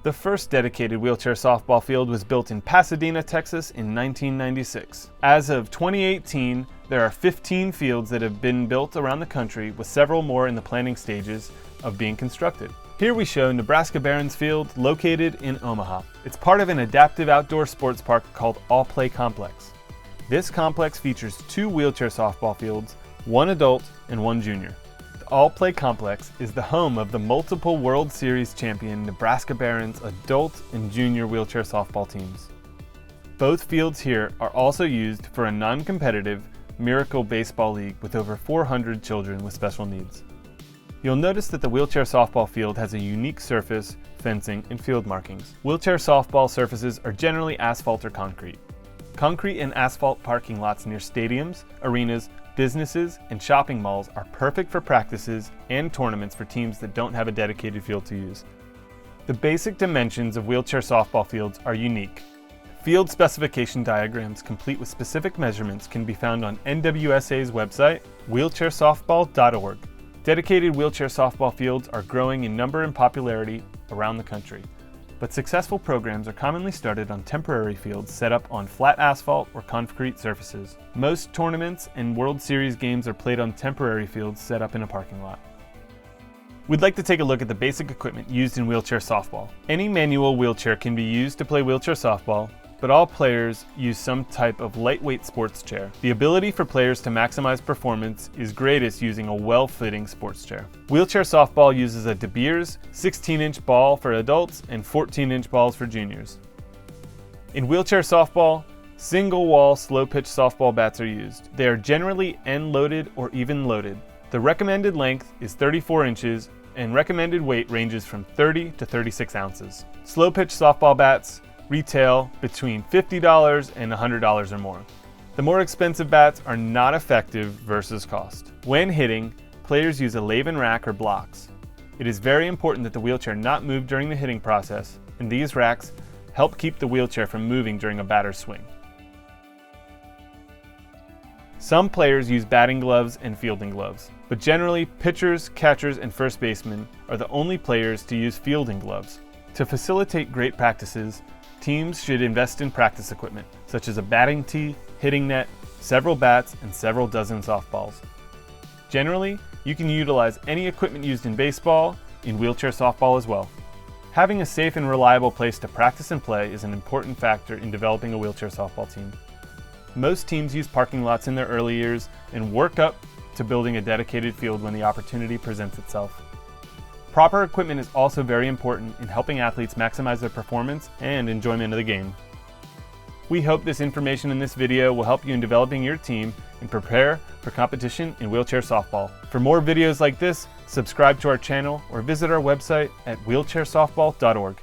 The first dedicated wheelchair softball field was built in Pasadena, Texas in 1996. As of 2018, there are 15 fields that have been built around the country, with several more in the planning stages of being constructed. Here we show Nebraska Barons Field, located in Omaha. It's part of an adaptive outdoor sports park called All Play Complex. This complex features 2 wheelchair softball fields, 1 adult and 1 junior. The All Play Complex is the home of the multiple World Series champion Nebraska Barons adult and junior wheelchair softball teams. Both fields here are also used for a non-competitive Miracle Baseball League with over 400 children with special needs. You'll notice that the wheelchair softball field has a unique surface, fencing, and field markings. Wheelchair softball surfaces are generally asphalt or concrete. Concrete and asphalt parking lots near stadiums, arenas, businesses, and shopping malls are perfect for practices and tournaments for teams that don't have a dedicated field to use. The basic dimensions of wheelchair softball fields are unique. Field specification diagrams complete with specific measurements can be found on NWSA's website, wheelchairsoftball.org. Dedicated wheelchair softball fields are growing in number and popularity around the country, but successful programs are commonly started on temporary fields set up on flat asphalt or concrete surfaces. Most tournaments and World Series games are played on temporary fields set up in a parking lot. We'd like to take a look at the basic equipment used in wheelchair softball. Any manual wheelchair can be used to play wheelchair softball, but all players use some type of lightweight sports chair. The ability for players to maximize performance is greatest using a well-fitting sports chair. Wheelchair softball uses a De Beers 16-inch ball for adults and 14-inch balls for juniors. In wheelchair softball, single-wall slow-pitch softball bats are used. They are generally end-loaded or even loaded. The recommended length is 34 inches and recommended weight ranges from 30 to 36 ounces. Slow-pitch softball bats retail between $50 and $100 or more. The more expensive bats are not effective versus cost. When hitting, players use a Laven rack or blocks. It is very important that the wheelchair not move during the hitting process, and these racks help keep the wheelchair from moving during a batter's swing. Some players use batting gloves and fielding gloves, but generally pitchers, catchers, and first basemen are the only players to use fielding gloves. To facilitate great practices, teams should invest in practice equipment, such as a batting tee, hitting net, several bats, and several dozen softballs. Generally, you can utilize any equipment used in baseball, in wheelchair softball as well. Having a safe and reliable place to practice and play is an important factor in developing a wheelchair softball team. Most teams use parking lots in their early years and work up to building a dedicated field when the opportunity presents itself. Proper equipment is also very important in helping athletes maximize their performance and enjoyment of the game. We hope this information in this video will help you in developing your team and prepare for competition in wheelchair softball. For more videos like this, subscribe to our channel or visit our website at wheelchairsoftball.org.